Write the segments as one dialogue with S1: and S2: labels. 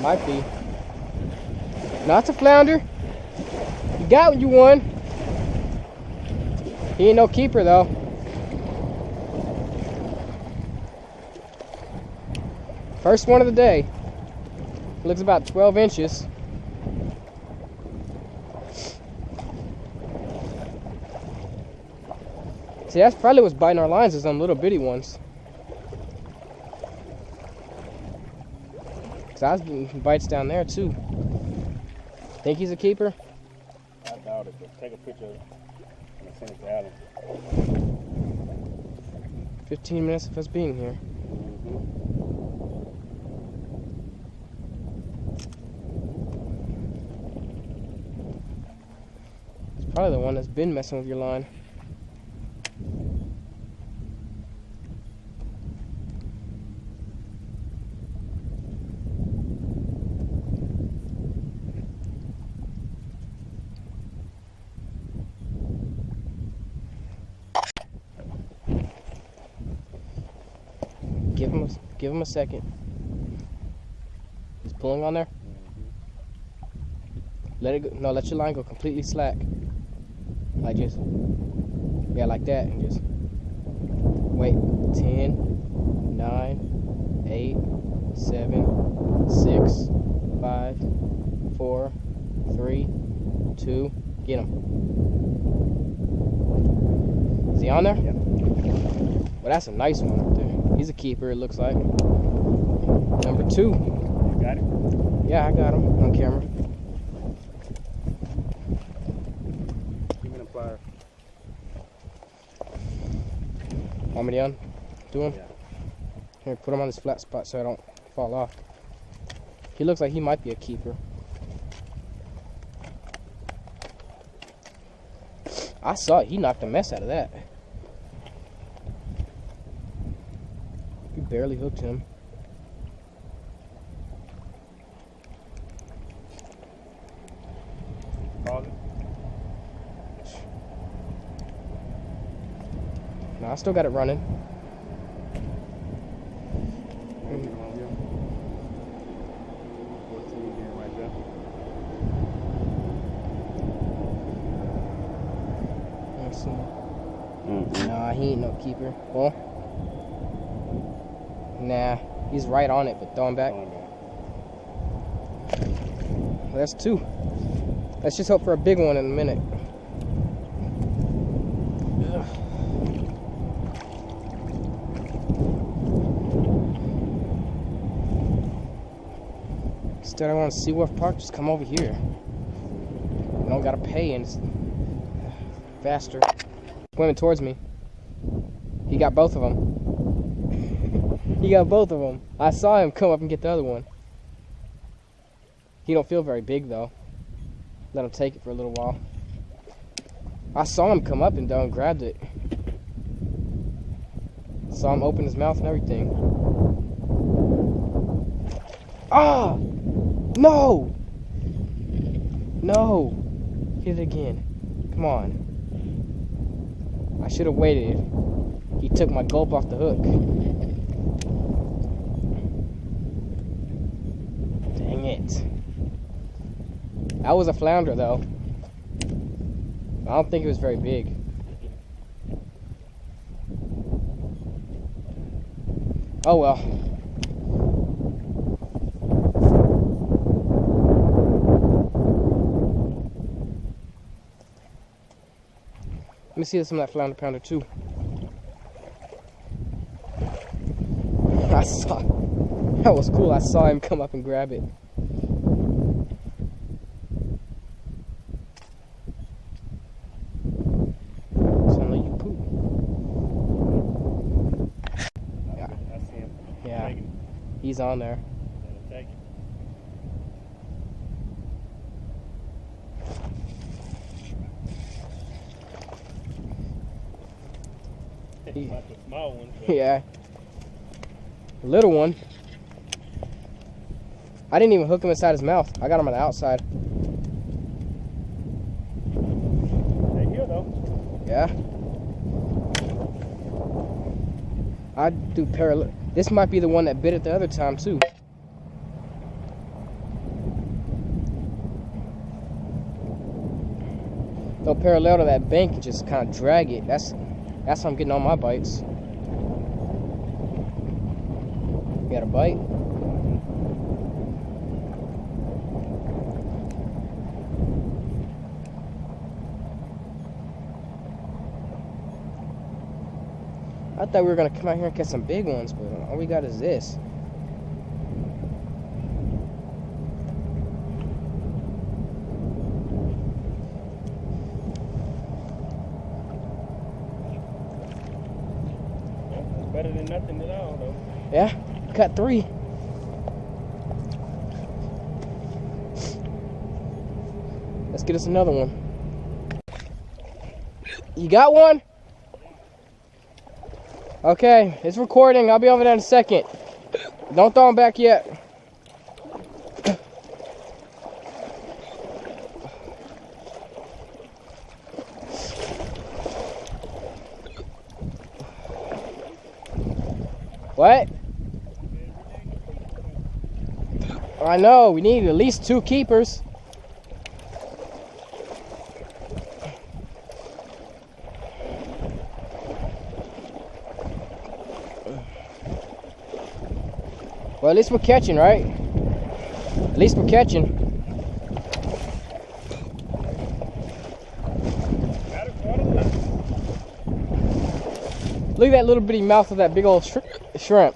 S1: Might be. No, it's a flounder. You got what you won. He ain't no keeper though. First one of the day. Looks about 12 inches. See, that's probably what's biting our lines, is them little bitty ones. Cause I was getting bites down there too. Think he's a keeper?
S2: I doubt it, but take a picture and send it to Alan.
S1: 15 minutes of us being here. It's probably the one that's been messing with your line. Give him a second. He's pulling on there. Let it go. No, let your line go completely slack. Like just, yeah, like that, and just wait. 10, 9, 8, 7, 6, 5, 4, 3, 2. Get him. Is he on there?
S2: Yeah.
S1: Well, that's a nice one right there. He's a keeper, it looks like. Number 2.
S2: You got him?
S1: Yeah, I got him on camera.
S2: Give me the plier.
S1: Want me to undo him?
S2: Yeah.
S1: Here, put him on this flat spot so I don't fall off. He looks like he might be a keeper. I saw it. He knocked the mess out of that. You barely hooked him.
S2: Pause it.
S1: No, I still got it running. Let's see. Nah, he ain't no keeper. Well, nah, he's right on it, but throwing back. Well, that's 2. Let's just hope for a big one in a minute. Ugh. Instead, I want to see Wolf Park. Just come over here. You don't gotta pay, and it's faster. Swimming towards me. He got both of them. He got both of them. I saw him come up and get the other one. He don't feel very big though. Let him take it for a little while. I saw him come up and down, grabbed it. Saw him open his mouth and everything. Ah! No! No! Hit it again. Come on. I should have waited. He took my gulp off the hook. Dang it. That was a flounder though. I don't think it was very big. Oh well. Let me see some of that flounder pounder too. I saw, that was cool. I saw him come up and grab it. Sound like you poop. Yeah.
S2: I see him.
S1: Yeah. He's on there.
S2: Take it. Like the small one,
S1: Yeah. Little one. I didn't even hook him inside his mouth. I got him on the outside.
S2: They're here though.
S1: Yeah. I do parallel. This might be the one that bit it the other time too. go parallel to that bank and just kind of drag it. That's how I'm getting all my bites. You got a bite? I thought we were gonna come out here and catch some big ones, but all we got is this.
S2: It's better than nothing at all, though.
S1: Yeah, cut 3. Let's get us another one. You got one? Okay, it's recording. I'll be over there in a second. Don't throw them back yet. What? I know, we need at least 2 keepers. Well, at least we're catching, right? At least we're catching. Look at that little bitty mouth of that big old shrimp.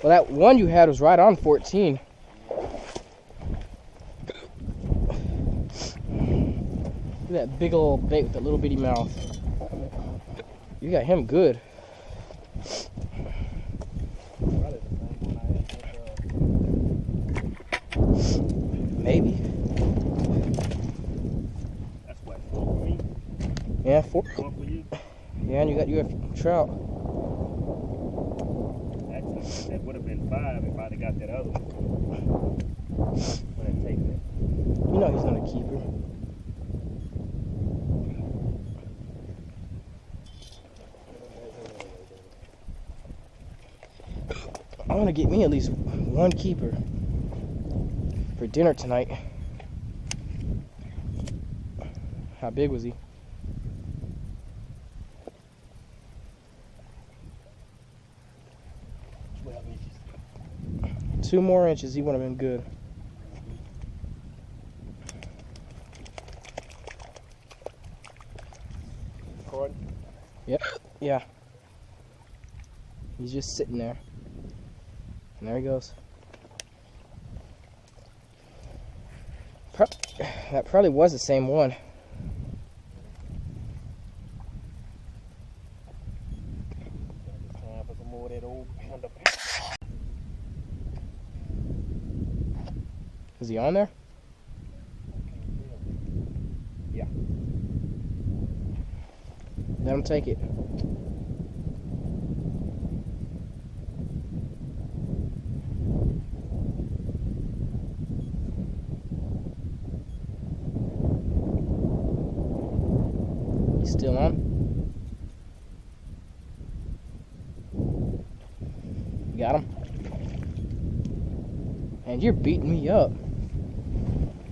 S1: Well, that one you had was right on 14. Look at that big old bait with that little bitty mouth. You got him good. Maybe.
S2: That's what, 4 for me?
S1: Yeah, 4.
S2: 1 for you?
S1: Yeah, and you have trout.
S2: Actually, that would have been 5 if I'd have got that other one. But I'd take that.
S1: You know he's not a keeper. I want to get me at least 1 keeper for dinner tonight. How big was he?
S2: 12 inches.
S1: 2 more inches, he would have been good.
S2: Recording?
S1: Yep. Yeah. He's just sitting there. And there he goes. That probably was the same one.
S2: Time for some more of that old panda.
S1: Is he on there?
S2: Yeah.
S1: Let him take it. Still on? Got him. And you're beating me up.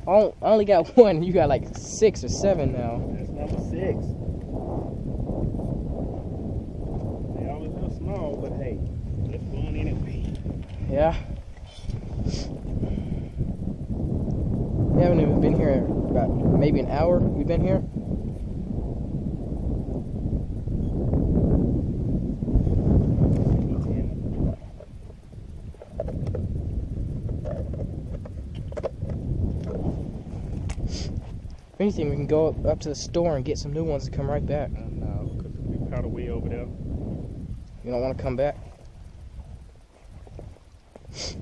S1: I only got 1. You got like 6 or 7 now.
S2: That's number 6. They always real small, but hey, it's fun anyway.
S1: Yeah. We haven't even been here about maybe an hour. We've been here. If anything, we can go up to the store and get some new ones and come right back.
S2: No, because we caught a way over there.
S1: You don't want to come back?
S2: I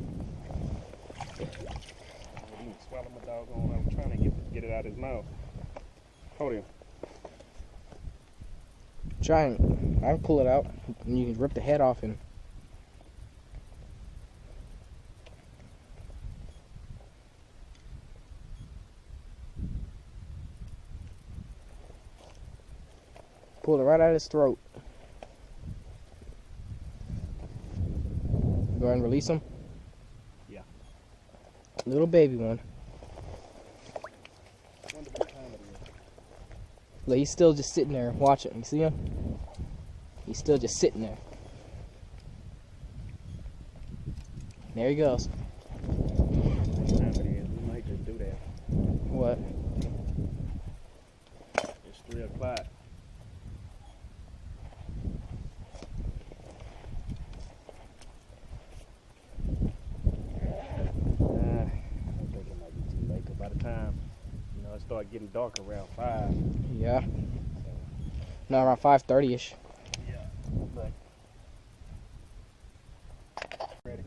S2: didn't swallow my doggone. I was trying to get it out of his mouth. Hold him.
S1: Try and I can pull it out, and you can rip the head off and. Pull it right out of his throat. Go ahead and release him.
S2: Yeah.
S1: Little baby one.
S2: Wonder what time it is.
S1: Look, he's still just sitting there watching. You see him? He's still just sitting there. There he goes.
S2: What time it is? We might just do that.
S1: What?
S2: It's 3 o'clock. I think it might be too late, 'cause by the time, it started getting dark around 5.
S1: Yeah. No, around 5:30ish.
S2: Yeah. Look. Ready.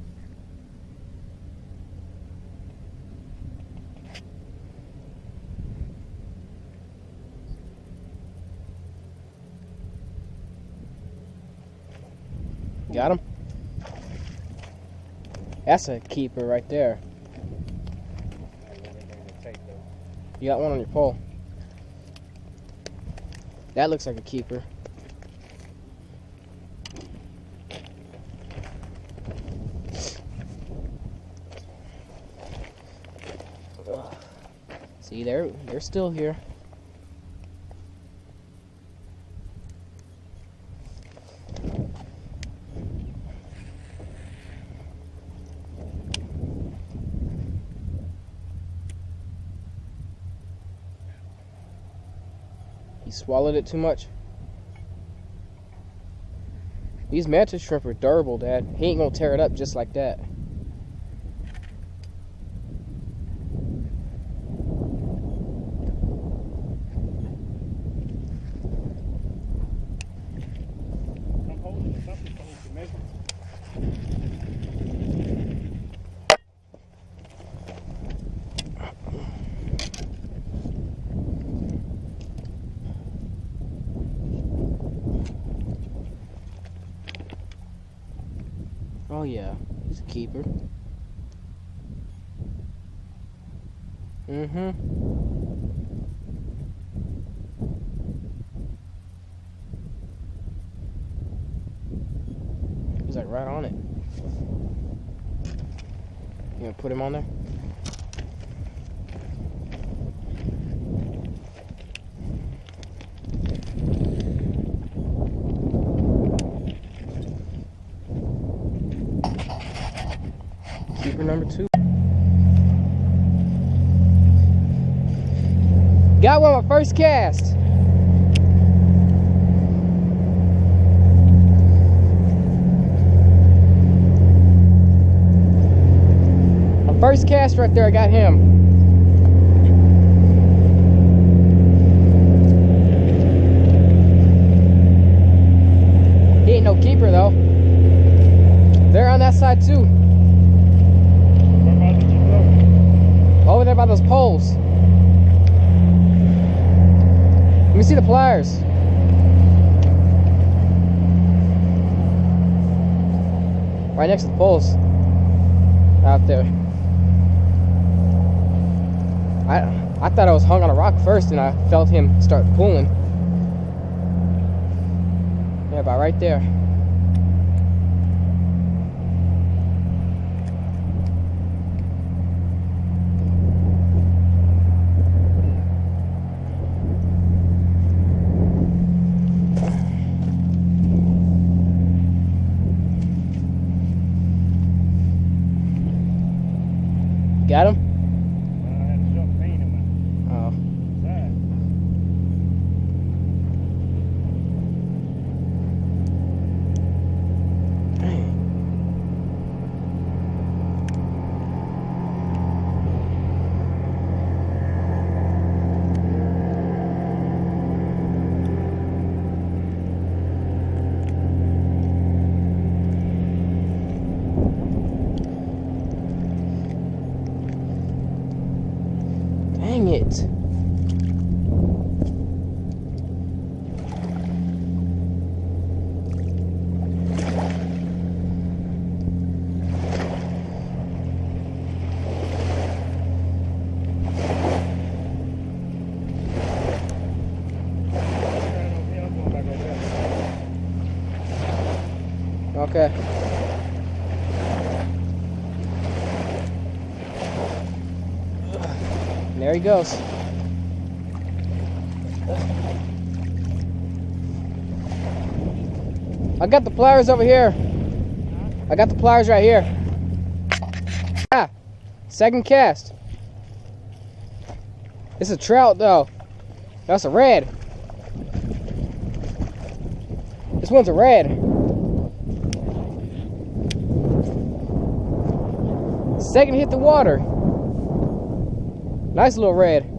S1: Got him? That's a keeper right there. You got one on your pole. That looks like a keeper. Ugh. See, they're still here. He swallowed it too much. These mantis shrimp are durable, Dad. He ain't gonna tear it up just like that.
S2: I'm holding it. Something to hold the measure.
S1: Oh yeah, he's a keeper. Mm-hmm. He's like right on it. You gonna put him on there? Keeper number 2. Got one my first cast. My first cast right there, I got him. He ain't no keeper though. They're on that side too.
S2: Where did you go?
S1: Over there by those poles. Let me see the pliers. Right next to the poles. Out there. I thought I was hung on a rock first and I felt him start pulling. Yeah, about right there. Got him?
S2: I had a sharp pain in my side.
S1: Dang. Dang it. Okay. There he goes. I got the pliers over here. I got the pliers right here. Ah, second cast. It's a trout though. That's a red. This one's a red. Second hit the water. Nice little red.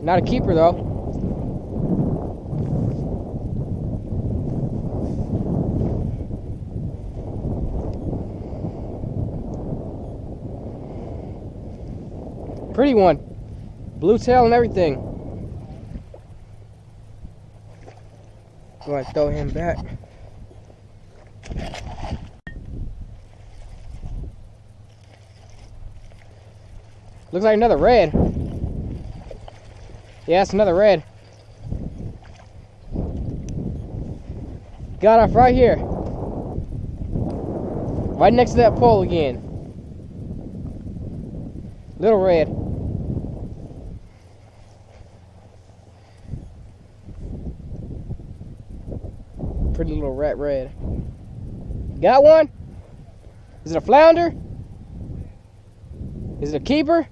S1: Not a keeper though. Pretty one. Blue tail and everything. Go ahead and throw him back. Looks like another red. Yeah, it's another red. Got off right here. Right next to that pole again. Little red. Pretty little rat red. Got one? Is it a flounder? Is it a keeper?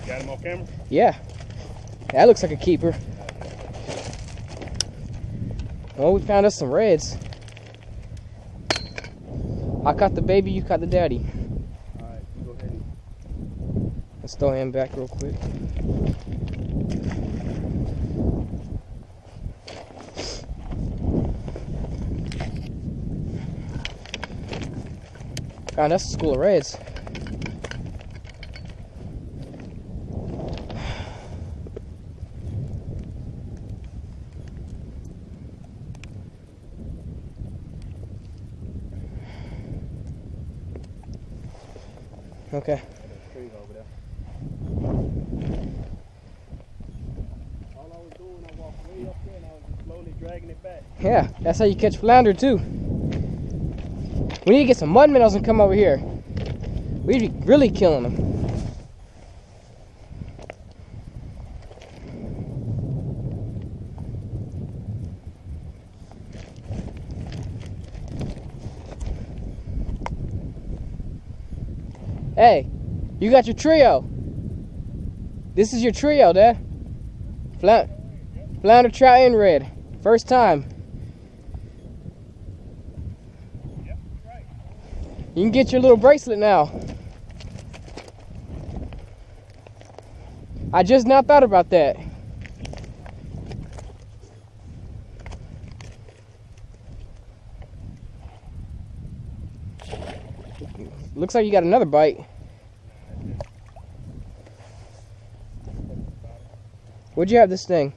S2: Got him on camera?
S1: Yeah. That looks like a keeper. Well, we found us some reds. I caught the baby, you caught the daddy.
S2: Alright, go ahead.
S1: Let's throw him back real quick. God, that's a school of reds. Okay.
S2: All I was doing, I walked way up there and I was just slowly dragging it back.
S1: Yeah, that's how you catch flounder too. We need to get some mud minnows and come over here. We'd be really killing them. Hey, you got your trio. This is your trio, Dad. Flounder, trout, and red. First time.
S2: Yep, right.
S1: You can get your little bracelet now. I just now thought about that. Looks like you got another bite. Where'd you have this thing?